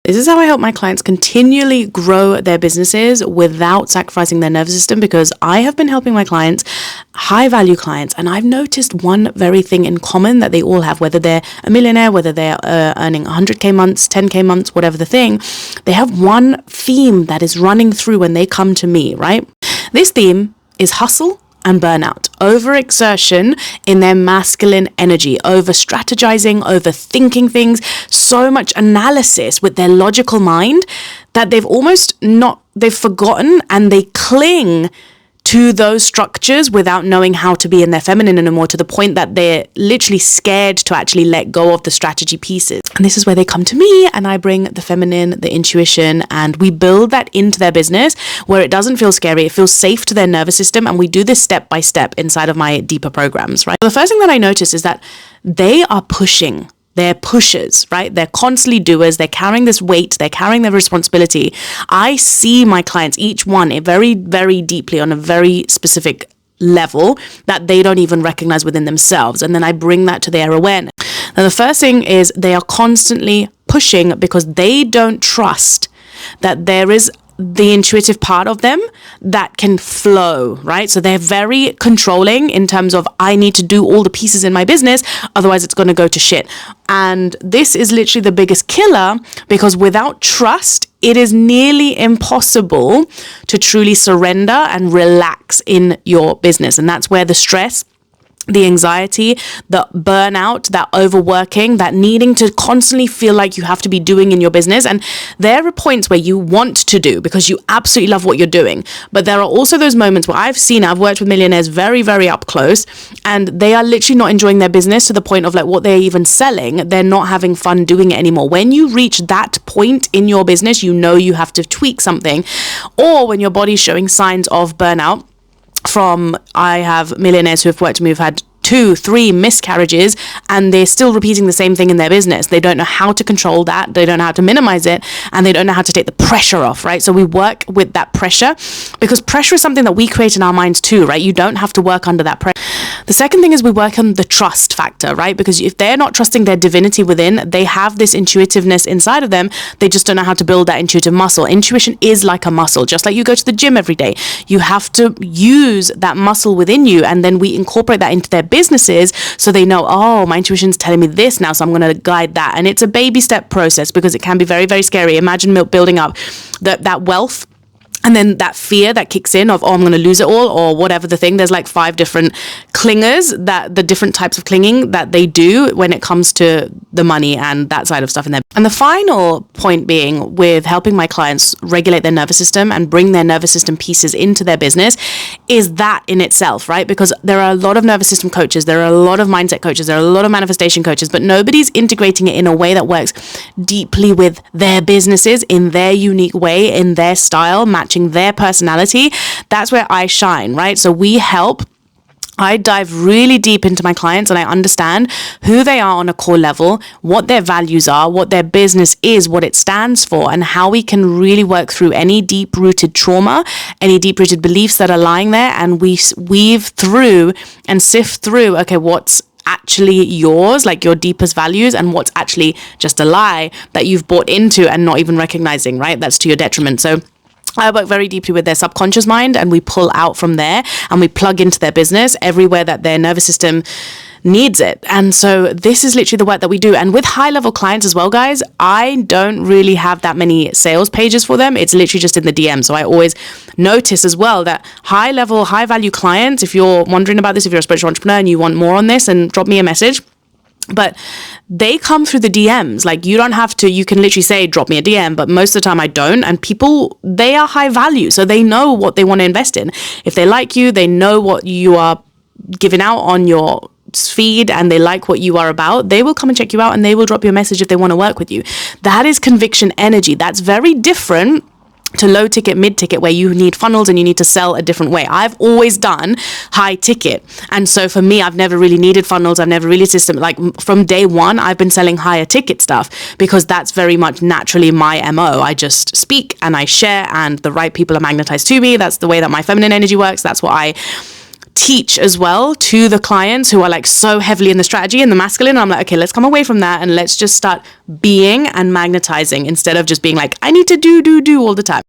This is how I help my clients continually grow their businesses without sacrificing their nervous system, because I have been helping my clients, high value clients, and I've noticed one very thing in common that they all have, whether they're a millionaire, whether they're earning 100K months, 10K months, whatever the thing, they have one theme that is running through when they come to me, right? This theme is hustle and burnout, overexertion in their masculine energy, over strategizing, overthinking things, so much analysis with their logical mind that they've forgotten, and they cling to those structures without knowing how to be in their feminine anymore, to the point that they're literally scared to actually let go of the strategy pieces. And this is where they come to me, and I bring the feminine, the intuition, and we build that into their business where it doesn't feel scary. It feels safe to their nervous system. And we do this step by step inside of my deeper programs, right? The first thing that I notice is that they are pushing. They're pushers, right? They're constantly doers. They're carrying this weight. They're carrying their responsibility. I see my clients, each one, very, very deeply on a very specific level that they don't even recognize within themselves. And then I bring that to their awareness. Now, the first thing is they are constantly pushing because they don't trust that there is the intuitive part of them that can flow, right? So they're very controlling in terms of, I need to do all the pieces in my business, otherwise it's going to go to shit. And this is literally the biggest killer, because without trust, it is nearly impossible to truly surrender and relax in your business. And that's where the stress, the anxiety, the burnout, that overworking, that needing to constantly feel like you have to be doing in your business. And there are points where you want to do because you absolutely love what you're doing. But there are also those moments where I've worked with millionaires very, very up close, and they are literally not enjoying their business to the point of like what they're even selling. They're not having fun doing it anymore. When you reach that point in your business, you know you have to tweak something. Or when your body's showing signs of burnout, I have millionaires who have worked with me who've had 2-3 miscarriages, and they're still repeating the same thing in their business. They don't know how to control that. They don't know how to minimize it, and they don't know how to take the pressure off, right? So we work with that pressure, because pressure is something that we create in our minds too, right? You don't have to work under that pressure. The second thing is we work on the trust factor, right? Because if they're not trusting their divinity within, they have this intuitiveness inside of them. They just don't know how to build that intuitive muscle. Intuition is like a muscle, just like you go to the gym every day. You have to use that muscle within you, and then we incorporate that into their businesses so they know, oh, my intuition's telling me this now, so I'm going to guide that. And it's a baby step process, because it can be very, very scary. Imagine building up that wealth, and then that fear that kicks in of, oh, I'm going to lose it all, or whatever the thing. There's like 5 different clingers, that the different types of clinging that they do when it comes to the money and that side of stuff in there. And the final point being with helping my clients regulate their nervous system and bring their nervous system pieces into their business is that in itself, right? Because there are a lot of nervous system coaches, there are a lot of mindset coaches, there are a lot of manifestation coaches, but nobody's integrating it in a way that works deeply with their businesses in their unique way, in their style, matching their personality. That's where I shine, right? So I dive really deep into my clients, and I understand who they are on a core level, what their values are, what their business is, what it stands for, and how we can really work through any deep-rooted trauma, any deep-rooted beliefs that are lying there, and we weave through and sift through, okay, what's actually yours, like your deepest values, and what's actually just a lie that you've bought into and not even recognizing, right? That's to your detriment. So I work very deeply with their subconscious mind, and we pull out from there and we plug into their business everywhere that their nervous system needs it. And so this is literally the work that we do. And with high level clients as well, guys, I don't really have that many sales pages for them. It's literally just in the DM. So I always notice as well that high level, high value clients, if you're wondering about this, if you're a spiritual entrepreneur and you want more on this, and drop me a message. But they come through the DMs. Like, you don't have to, you can literally say, drop me a DM, but most of the time I don't. And people, they are high value, so they know what they want to invest in. If they like you, they know what you are giving out on your feed, and they like what you are about, they will come and check you out, and they will drop you a message if they want to work with you. That is conviction energy. That's very different to low ticket, mid ticket, where you need funnels and you need to sell a different way. I've always done high ticket. And so for me, I've never really needed funnels. I've never really system, like from day one, I've been selling higher ticket stuff, because that's very much naturally my MO. I just speak and I share, and the right people are magnetized to me. That's the way that my feminine energy works. That's what I teach as well to the clients who are like so heavily in the strategy and the masculine. I'm like, okay, let's come away from that and let's just start being and magnetizing instead of just being like, I need to do all the time.